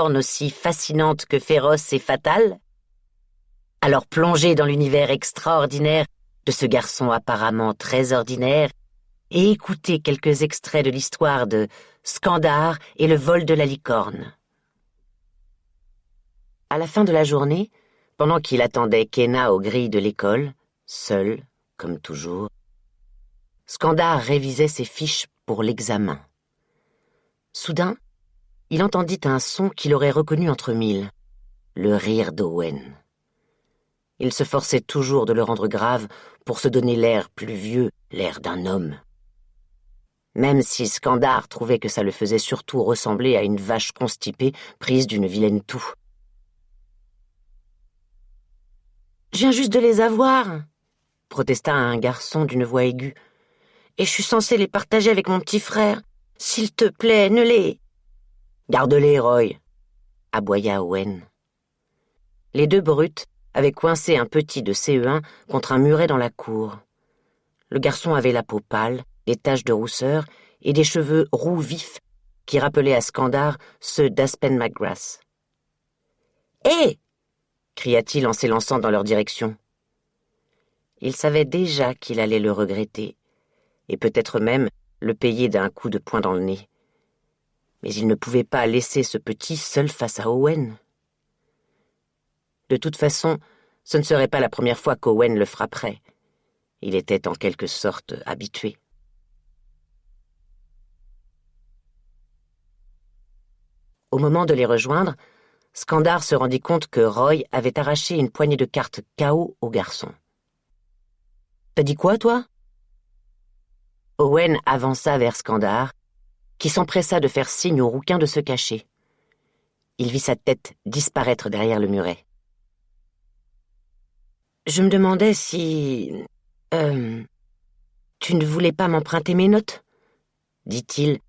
aussi fascinante que féroce et fatale? Alors plongez dans l'univers extraordinaire de ce garçon apparemment très ordinaire et écoutez quelques extraits de l'histoire de Skandar et le vol de la licorne. À la fin de la journée, pendant qu'il attendait Kenna aux grilles de l'école, seul, comme toujours, Skandar révisait ses fiches pour l'examen. Soudain, il entendit un son qu'il aurait reconnu entre mille, le rire d'Owen. Il se forçait toujours de le rendre grave pour se donner l'air plus vieux, l'air d'un homme. Même si Skandar trouvait que ça le faisait surtout ressembler à une vache constipée prise d'une vilaine toux. « Je viens juste de les avoir !» protesta un garçon d'une voix aiguë. « Et je suis censé les partager avec mon petit frère. S'il te plaît, ne les... »« Garde-les, Roy !» aboya Owen. Les deux brutes avaient coincé un petit de CE1 contre un muret dans la cour. Le garçon avait la peau pâle, des taches de rousseur et des cheveux roux vifs qui rappelaient à Skandar ceux d'Aspen McGrath. « Hé !» cria-t-il en s'élançant dans leur direction. Il savait déjà qu'il allait le regretter, et peut-être même le payer d'un coup de poing dans le nez. Mais il ne pouvait pas laisser ce petit seul face à Owen. De toute façon, ce ne serait pas la première fois qu'Owen le frapperait. Il était en quelque sorte habitué. Au moment de les rejoindre, Skandar se rendit compte que Roy avait arraché une poignée de cartes KO au garçon. « T'as dit quoi, toi ?» Owen avança vers Skandar, qui s'empressa de faire signe au rouquin de se cacher. Il vit sa tête disparaître derrière le muret. « Je me demandais si... tu ne voulais pas m'emprunter mes notes ?» dit-il,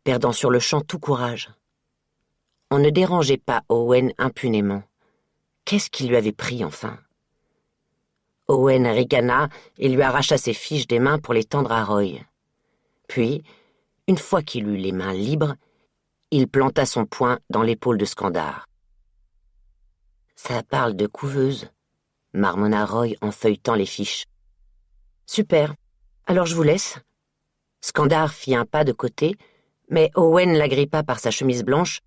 perdant sur le champ tout courage. On ne dérangeait pas Owen impunément. Qu'est-ce qui lui avait pris, enfin? Owen ricana et lui arracha ses fiches des mains pour les tendre à Roy. Puis, une fois qu'il eut les mains libres, il planta son poing dans l'épaule de Skandar. « Ça parle de couveuse », marmonna Roy en feuilletant les fiches. « Super, alors je vous laisse. » Skandar fit un pas de côté, mais Owen l'agrippa par sa chemise blanche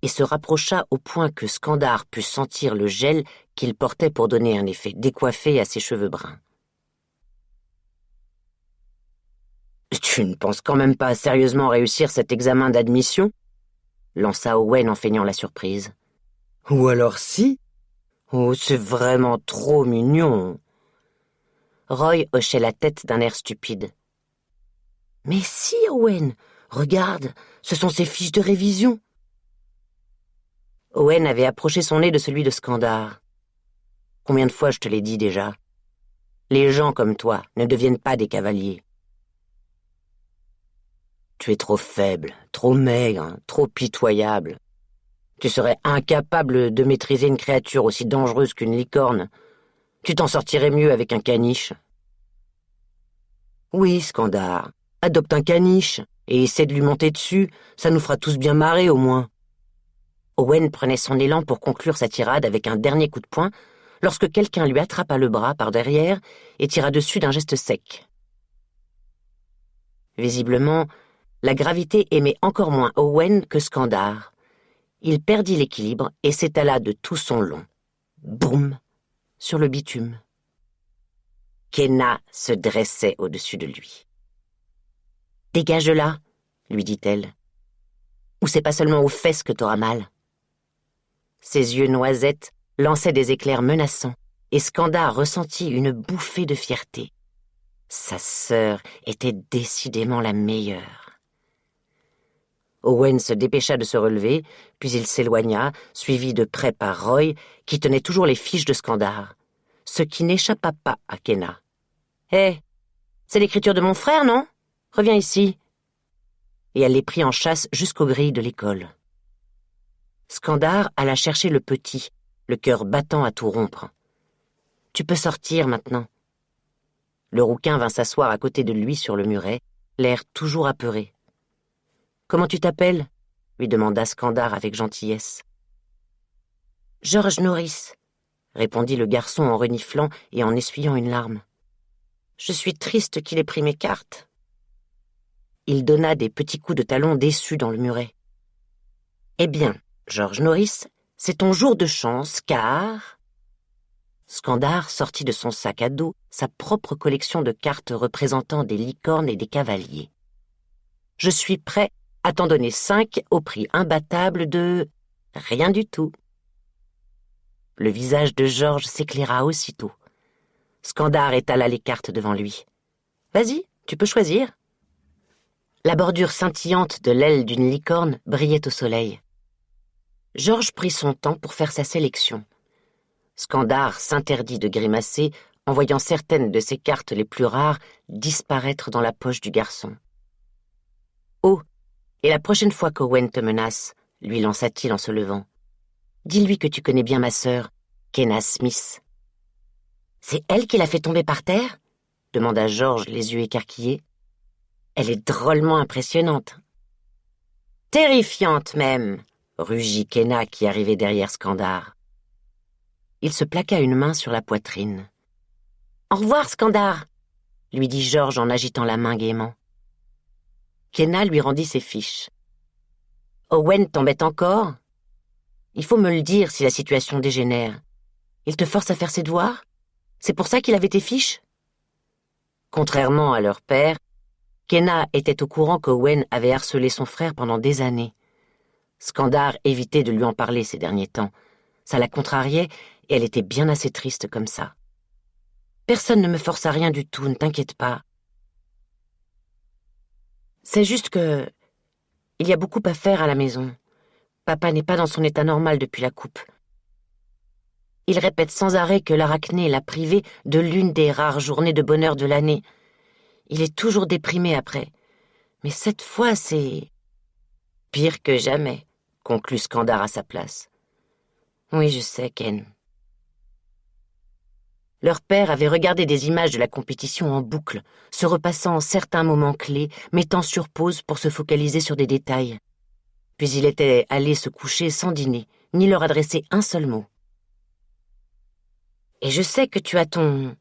et se rapprocha au point que Skandar put sentir le gel qu'il portait pour donner un effet décoiffé à ses cheveux bruns. « Tu ne penses quand même pas sérieusement réussir cet examen d'admission ?» lança Owen en feignant la surprise. « Ou alors si ? Oh, c'est vraiment trop mignon !» Roy hochait la tête d'un air stupide. « Mais si, Owen, regarde, ce sont ses fiches de révision. » Owen avait approché son nez de celui de Skandar. « Combien de fois je te l'ai dit déjà ? Les gens comme toi ne deviennent pas des cavaliers. » Tu es trop faible, trop maigre, trop pitoyable. Tu serais incapable de maîtriser une créature aussi dangereuse qu'une licorne. Tu t'en sortirais mieux avec un caniche. Oui, Skandar, adopte un caniche et essaie de lui monter dessus, ça nous fera tous bien marrer au moins. Owen prenait son élan pour conclure sa tirade avec un dernier coup de poing lorsque quelqu'un lui attrapa le bras par derrière et tira dessus d'un geste sec. Visiblement, la gravité aimait encore moins Owen que Skandar. Il perdit l'équilibre et s'étala de tout son long. Boum! Sur le bitume. Kenna se dressait au-dessus de lui. « Dégage de là !» lui dit-elle. « Ou c'est pas seulement aux fesses que t'auras mal. » Ses yeux noisettes lançaient des éclairs menaçants, et Skandar ressentit une bouffée de fierté. Sa sœur était décidément la meilleure. Owen se dépêcha de se relever, puis il s'éloigna, suivi de près par Roy, qui tenait toujours les fiches de Skandar, ce qui n'échappa pas à Kenna. « Hé, c'est l'écriture de mon frère, non ? Reviens ici. » Et elle les prit en chasse jusqu'aux grilles de l'école. Skandar alla chercher le petit, le cœur battant à tout rompre. « Tu peux sortir maintenant. » Le rouquin vint s'asseoir à côté de lui sur le muret, l'air toujours apeuré. « Comment tu t'appelles ?» lui demanda Skandar avec gentillesse. George Norris, répondit le garçon en reniflant et en essuyant une larme. Je suis triste qu'il ait pris mes cartes. Il donna des petits coups de talon déçus dans le muret. Eh bien, George Norris, c'est ton jour de chance, car... Skandar sortit de son sac à dos sa propre collection de cartes représentant des licornes et des cavaliers. Je suis prêt à t'en donner 5 au prix imbattable de... rien du tout. Le visage de George s'éclaira aussitôt. Skandar étala les cartes devant lui. « Vas-y, tu peux choisir. » La bordure scintillante de l'aile d'une licorne brillait au soleil. George prit son temps pour faire sa sélection. Skandar s'interdit de grimacer en voyant certaines de ses cartes les plus rares disparaître dans la poche du garçon. « Oh, et la prochaine fois qu'Owen te menace, lui lança-t-il en se levant, dis-lui que tu connais bien ma sœur, Kenna Smith. »« C'est elle qui l'a fait tomber par terre ?» demanda George, les yeux écarquillés. « Elle est drôlement impressionnante. »« Terrifiante même !» rugit Kenna qui arrivait derrière Skandar. Il se plaqua une main sur la poitrine. « Au revoir, Skandar !» lui dit George en agitant la main gaiement. Kenna lui rendit ses fiches. « Owen t'embête encore ? Il faut me le dire si la situation dégénère. Il te force à faire ses devoirs ? C'est pour ça qu'il avait tes fiches ?» Contrairement à leur père, Kenna était au courant qu'Owen avait harcelé son frère pendant des années. Skandar évitait de lui en parler ces derniers temps. Ça la contrariait et elle était bien assez triste comme ça. « Personne ne me force à rien du tout, ne t'inquiète pas. C'est juste que... il y a beaucoup à faire à la maison. Papa n'est pas dans son état normal depuis la coupe. Il répète sans arrêt que l'arachné l'a privé de l'une des rares journées de bonheur de l'année. Il est toujours déprimé après. Mais cette fois, c'est... pire que jamais, conclut Skandar à sa place. Oui, je sais, Ken. Leur père avait regardé des images de la compétition en boucle, se repassant certains moments clés, mettant sur pause pour se focaliser sur des détails. Puis il était allé se coucher sans dîner, ni leur adresser un seul mot. « Et je sais que tu as ton... »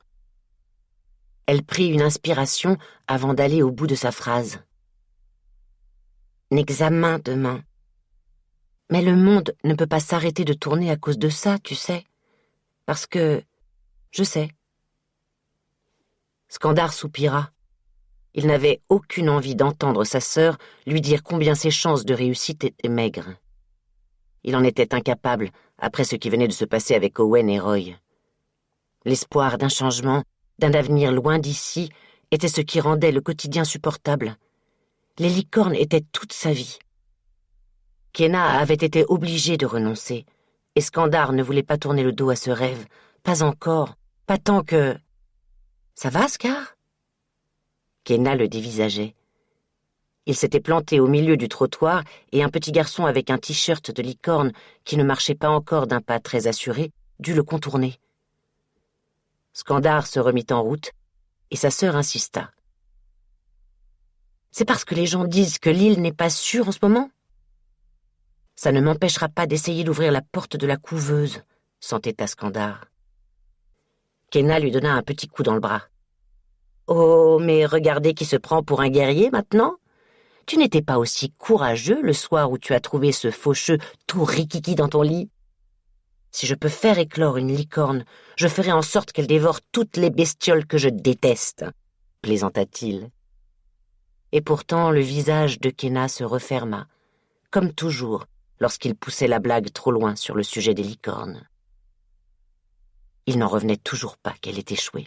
Elle prit une inspiration avant d'aller au bout de sa phrase. « Examen demain. Mais le monde ne peut pas s'arrêter de tourner à cause de ça, tu sais. Parce que... je sais. » Skandar soupira. Il n'avait aucune envie d'entendre sa sœur lui dire combien ses chances de réussite étaient maigres. Il en était incapable après ce qui venait de se passer avec Owen et Roy. L'espoir d'un changement, d'un avenir loin d'ici, était ce qui rendait le quotidien supportable. Les licornes étaient toute sa vie. Kenna avait été obligée de renoncer, et Skandar ne voulait pas tourner le dos à ce rêve, pas encore, pas tant que... « Ça va, Skar ?» Kenna le dévisageait. Il s'était planté au milieu du trottoir et un petit garçon avec un t-shirt de licorne qui ne marchait pas encore d'un pas très assuré dut le contourner. Skandar se remit en route et sa sœur insista. « C'est parce que les gens disent que l'île n'est pas sûre en ce moment ? Ça ne m'empêchera pas d'essayer d'ouvrir la porte de la couveuse, » s'entêta Skandar. Kenna lui donna un petit coup dans le bras. « Oh, mais regardez qui se prend pour un guerrier maintenant. Tu n'étais pas aussi courageux le soir où tu as trouvé ce faucheux tout rikiki dans ton lit. Si je peux faire éclore une licorne, je ferai en sorte qu'elle dévore toutes les bestioles que je déteste, » plaisanta-t-il. Et pourtant le visage de Kenna se referma, comme toujours lorsqu'il poussait la blague trop loin sur le sujet des licornes. Il n'en revenait toujours pas qu'elle ait échoué.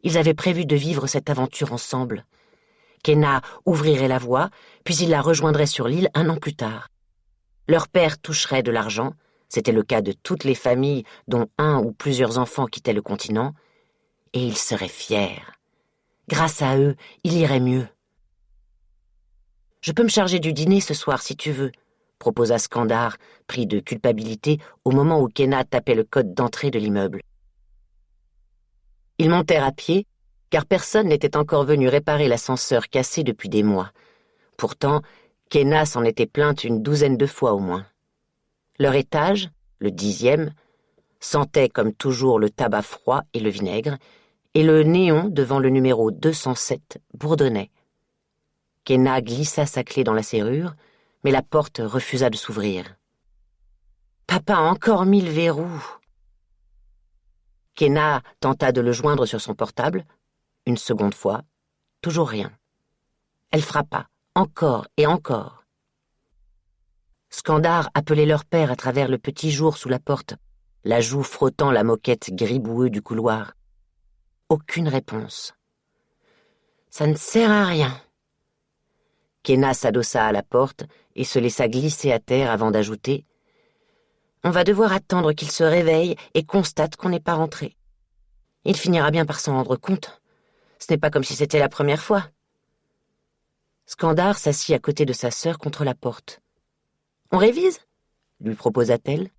Ils avaient prévu de vivre cette aventure ensemble. Kenna ouvrirait la voie, puis il la rejoindrait sur l'île 1 an plus tard. Leur père toucherait de l'argent, c'était le cas de toutes les familles dont un ou plusieurs enfants quittaient le continent, et ils seraient fiers. Grâce à eux, il irait mieux. « Je peux me charger du dîner ce soir si tu veux », proposa Skandar, pris de culpabilité au moment où Kenna tapait le code d'entrée de l'immeuble. Ils montèrent à pied, car personne n'était encore venu réparer l'ascenseur cassé depuis des mois. Pourtant, Kenna s'en était plainte une douzaine de fois au moins. Leur étage, le 10e, sentait comme toujours le tabac froid et le vinaigre, et le néon devant le numéro 207 bourdonnait. Kenna glissa sa clé dans la serrure, mais la porte refusa de s'ouvrir. « Papa a encore mis le verrou !» Kenna tenta de le joindre sur son portable, une seconde fois, toujours rien. Elle frappa, encore et encore. Skandar appelait leur père à travers le petit jour sous la porte, la joue frottant la moquette gris boueux du couloir. Aucune réponse. « Ça ne sert à rien. » Kenna s'adossa à la porte et se laissa glisser à terre avant d'ajouter « On va devoir attendre qu'il se réveille et constate qu'on n'est pas rentré. Il finira bien par s'en rendre compte. Ce n'est pas comme si c'était la première fois. » Skandar s'assit à côté de sa sœur contre la porte. « On révise ?» lui proposa-t-elle.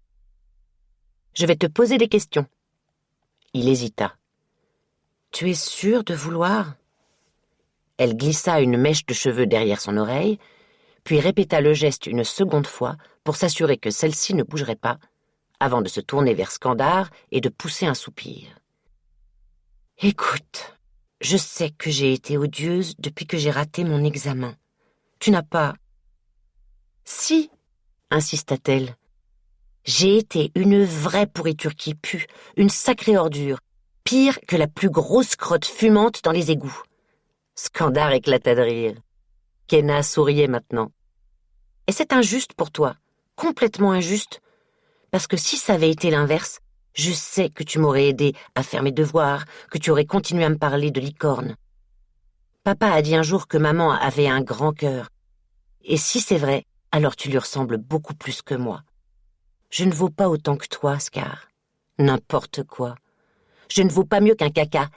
« Je vais te poser des questions. » Il hésita. « Tu es sûre de vouloir ?» Elle glissa une mèche de cheveux derrière son oreille, puis répéta le geste une seconde fois pour s'assurer que celle-ci ne bougerait pas, avant de se tourner vers Skandar et de pousser un soupir. « Écoute, je sais que j'ai été odieuse depuis que j'ai raté mon examen. Tu n'as pas... »« Si, » insista-t-elle. « J'ai été une vraie pourriture qui pue, une sacrée ordure, pire que la plus grosse crotte fumante dans les égouts. » Skandar éclata de rire. Kenna souriait maintenant. « Et c'est injuste pour toi, complètement injuste, parce que si ça avait été l'inverse, je sais que tu m'aurais aidé à faire mes devoirs, que tu aurais continué à me parler de licorne. Papa a dit un jour que maman avait un grand cœur. Et si c'est vrai, alors tu lui ressembles beaucoup plus que moi. Je ne vaux pas autant que toi, Scar. N'importe quoi. Je ne vaux pas mieux qu'un caca.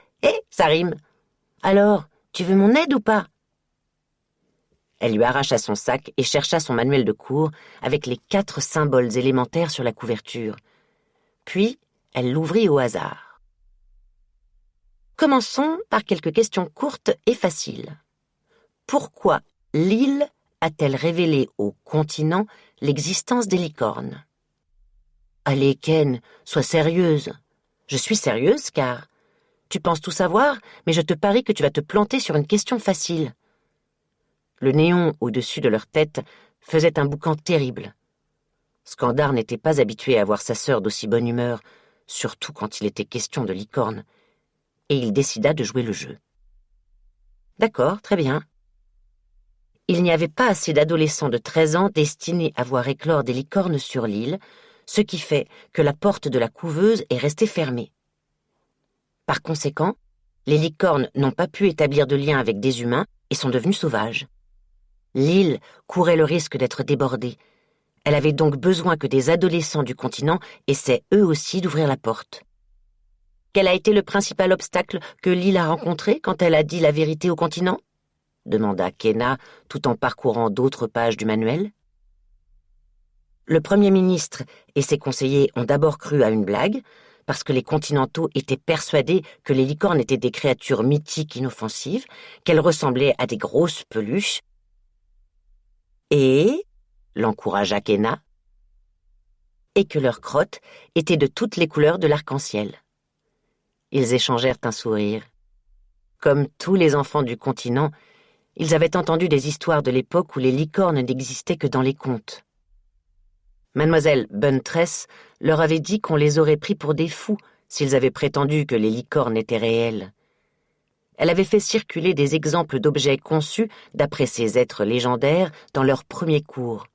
Ça rime. Alors, tu veux mon aide ou pas ?» Elle lui arracha son sac et chercha son manuel de cours avec les 4 symboles élémentaires sur la couverture. Puis, elle l'ouvrit au hasard. Commençons par quelques questions courtes et faciles. Pourquoi l'île a-t-elle révélé au continent l'existence des licornes ? Allez, Ken, sois sérieuse. Je suis sérieuse, car... Tu penses tout savoir, mais je te parie que tu vas te planter sur une question facile. Le néon au-dessus de leur tête faisait un boucan terrible. Skandar n'était pas habitué à voir sa sœur d'aussi bonne humeur, surtout quand il était question de licorne, et il décida de jouer le jeu. D'accord, très bien. Il n'y avait pas assez d'adolescents de 13 ans destinés à voir éclore des licornes sur l'île, ce qui fait que la porte de la couveuse est restée fermée. Par conséquent, les licornes n'ont pas pu établir de lien avec des humains et sont devenues sauvages. L'île courait le risque d'être débordée. Elle avait donc besoin que des adolescents du continent essaient eux aussi d'ouvrir la porte. Quel a été le principal obstacle que l'île a rencontré quand elle a dit la vérité au continent ? Demanda Kenna tout en parcourant d'autres pages du manuel. Le Premier ministre et ses conseillers ont d'abord cru à une blague, parce que les continentaux étaient persuadés que les licornes étaient des créatures mythiques inoffensives, qu'elles ressemblaient à des grosses peluches. Et, l'encouragea Kenna, et que leurs crottes étaient de toutes les couleurs de l'arc-en-ciel. Ils échangèrent un sourire. Comme tous les enfants du continent, ils avaient entendu des histoires de l'époque où les licornes n'existaient que dans les contes. Mademoiselle Buntress leur avait dit qu'on les aurait pris pour des fous s'ils avaient prétendu que les licornes étaient réelles. Elle avait fait circuler des exemples d'objets conçus d'après ces êtres légendaires dans leur premier cours.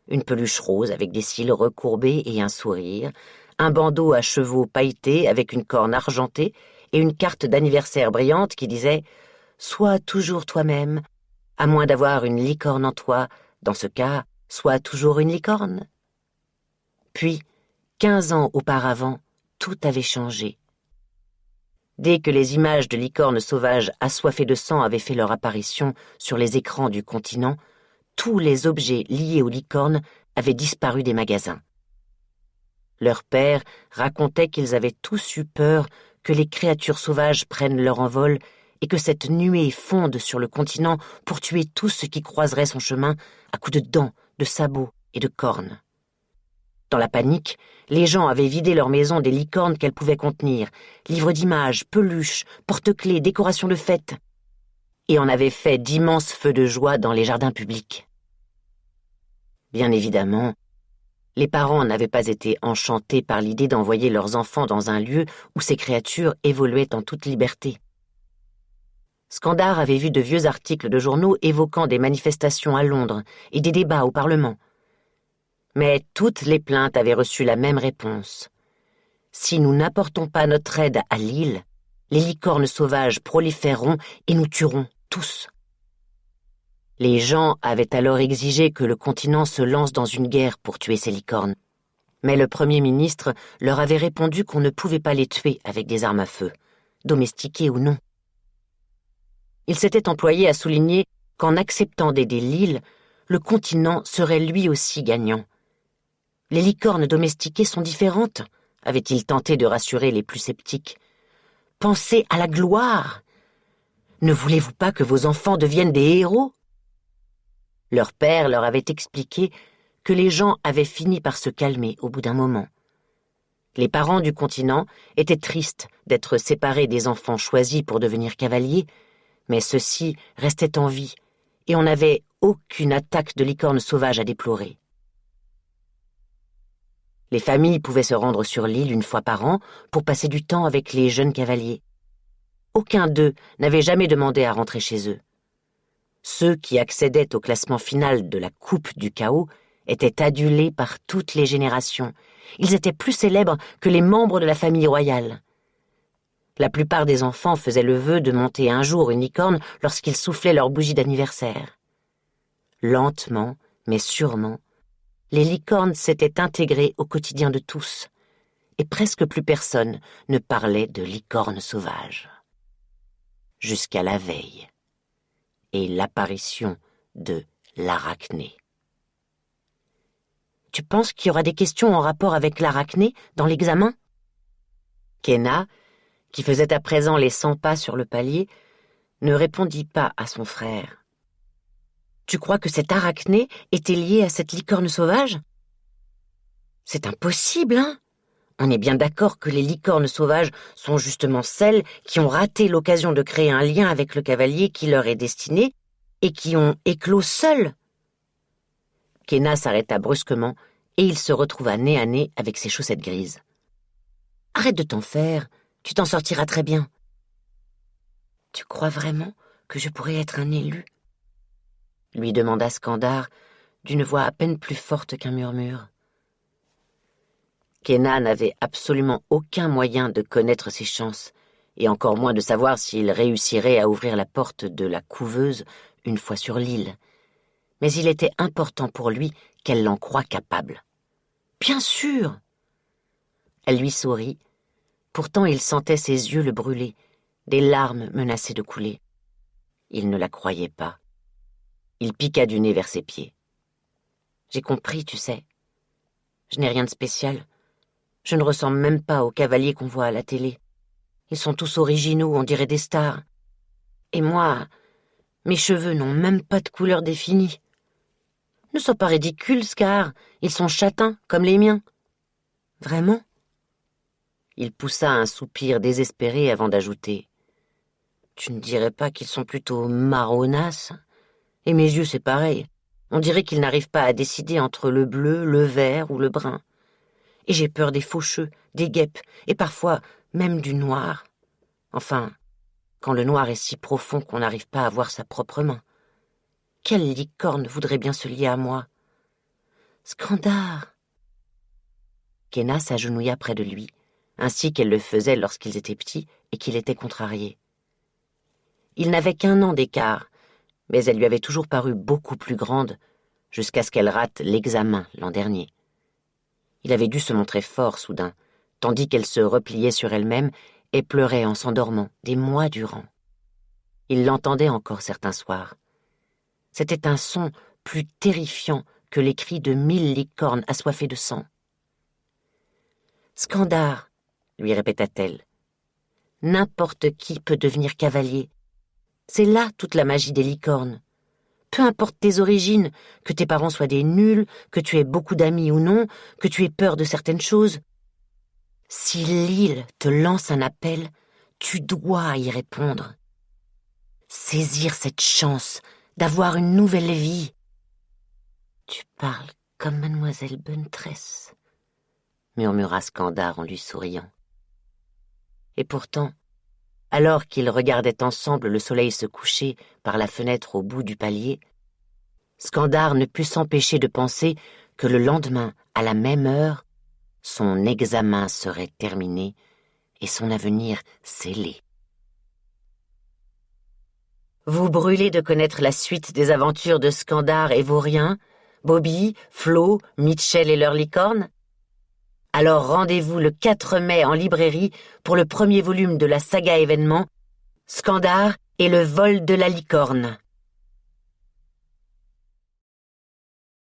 Une peluche rose avec des cils recourbés et un sourire, un bandeau à chevaux pailletés avec une corne argentée et une carte d'anniversaire brillante qui disait « Sois toujours toi-même, à moins d'avoir une licorne en toi, dans ce cas, sois toujours une licorne. » Puis, 15 ans auparavant, tout avait changé. Dès que les images de licornes sauvages assoiffées de sang avaient fait leur apparition sur les écrans du continent, tous les objets liés aux licornes avaient disparu des magasins. Leur père racontait qu'ils avaient tous eu peur que les créatures sauvages prennent leur envol et que cette nuée fonde sur le continent pour tuer tout ce qui croiserait son chemin à coups de dents, de sabots et de cornes. Dans la panique, les gens avaient vidé leur maison des licornes qu'elles pouvaient contenir, livres d'images, peluches, porte-clés, décorations de fête, et en avaient fait d'immenses feux de joie dans les jardins publics. Bien évidemment, les parents n'avaient pas été enchantés par l'idée d'envoyer leurs enfants dans un lieu où ces créatures évoluaient en toute liberté. Skandar avait vu de vieux articles de journaux évoquant des manifestations à Londres et des débats au Parlement. Mais toutes les plaintes avaient reçu la même réponse. Si nous n'apportons pas notre aide à l'île, les licornes sauvages proliféreront et nous tueront tous. Les gens avaient alors exigé que le continent se lance dans une guerre pour tuer ces licornes. Mais le Premier ministre leur avait répondu qu'on ne pouvait pas les tuer avec des armes à feu, domestiquées ou non. Il s'était employé à souligner qu'en acceptant d'aider l'île, le continent serait lui aussi gagnant. Les licornes domestiquées sont différentes, avait-il tenté de rassurer les plus sceptiques. Pensez à la gloire. Ne voulez-vous pas que vos enfants deviennent des héros ? Leur père leur avait expliqué que les gens avaient fini par se calmer au bout d'un moment. Les parents du continent étaient tristes d'être séparés des enfants choisis pour devenir cavaliers, mais ceux-ci restaient en vie, et on n'avait aucune attaque de licorne sauvage à déplorer. Les familles pouvaient se rendre sur l'île une fois par an pour passer du temps avec les jeunes cavaliers. Aucun d'eux n'avait jamais demandé à rentrer chez eux. Ceux qui accédaient au classement final de la Coupe du Chaos étaient adulés par toutes les générations. Ils étaient plus célèbres que les membres de la famille royale. La plupart des enfants faisaient le vœu de monter un jour une licorne lorsqu'ils soufflaient leur bougie d'anniversaire. Lentement, mais sûrement, les licornes s'étaient intégrées au quotidien de tous, et presque plus personne ne parlait de licornes sauvages. Jusqu'à la veille, et l'apparition de l'arachné. Tu penses qu'il y aura des questions en rapport avec l'arachné dans l'examen ? Kenna, qui faisait à présent les 100 pas sur le palier, ne répondit pas à son frère. « Tu crois que cet arachné était lié à cette licorne sauvage ? C'est impossible, hein ? On est bien d'accord que les licornes sauvages sont justement celles qui ont raté l'occasion de créer un lien avec le cavalier qui leur est destiné et qui ont éclos seules. » Kenna s'arrêta brusquement et il se retrouva nez à nez avec ses chaussettes grises. « Arrête de t'en faire. Tu t'en sortiras très bien. »« Tu crois vraiment que je pourrais être un élu ?» lui demanda Skandar d'une voix à peine plus forte qu'un murmure. Kenna n'avait absolument aucun moyen de connaître ses chances, et encore moins de savoir s'il réussirait à ouvrir la porte de la couveuse une fois sur l'île. Mais il était important pour lui qu'elle l'en croie capable. « Bien sûr !» Elle lui sourit. Pourtant, il sentait ses yeux le brûler. Des larmes menaçaient de couler. Il ne la croyait pas. Il piqua du nez vers ses pieds. « J'ai compris, tu sais. Je n'ai rien de spécial. Je ne ressemble même pas aux cavaliers qu'on voit à la télé. Ils sont tous originaux, on dirait des stars. Et moi, mes cheveux n'ont même pas de couleur définie. Ne sois pas ridicule, Scar. Ils sont châtains, comme les miens. » « Vraiment ?» Il poussa un soupir désespéré avant d'ajouter. « Tu ne dirais pas qu'ils sont plutôt marronasses ? Et mes yeux, c'est pareil. On dirait qu'ils n'arrivent pas à décider entre le bleu, le vert ou le brun. Et j'ai peur des faucheux, des guêpes, et parfois même du noir. Enfin, quand le noir est si profond qu'on n'arrive pas à voir sa propre main. Quelle licorne voudrait bien se lier à moi ? Skandar !» Kenna s'agenouilla près de lui, ainsi qu'elle le faisait lorsqu'ils étaient petits et qu'il était contrarié. Il n'avait qu'1 an d'écart, mais elle lui avait toujours paru beaucoup plus grande, jusqu'à ce qu'elle rate l'examen l'an dernier. Il avait dû se montrer fort soudain, tandis qu'elle se repliait sur elle-même et pleurait en s'endormant des mois durant. Il l'entendait encore certains soirs. C'était un son plus terrifiant que les cris de 1000 licornes assoiffées de sang. « Skandar !» lui répéta-t-elle. « N'importe qui peut devenir cavalier. C'est là toute la magie des licornes. Peu importe tes origines, que tes parents soient des nuls, que tu aies beaucoup d'amis ou non, que tu aies peur de certaines choses. Si l'île te lance un appel, tu dois y répondre. Saisir cette chance d'avoir une nouvelle vie. Tu parles comme mademoiselle Buntress, murmura Skandar en lui souriant. Et pourtant, alors qu'ils regardaient ensemble le soleil se coucher par la fenêtre au bout du palier, Skandar ne put s'empêcher de penser que le lendemain, à la même heure, son examen serait terminé et son avenir scellé. Vous brûlez de connaître la suite des aventures de Skandar et Vaurien, Bobby, Flo, Mitchell et leur licorne? Alors rendez-vous le 4 mai en librairie pour le premier volume de la saga événement Skandar et le vol de la licorne.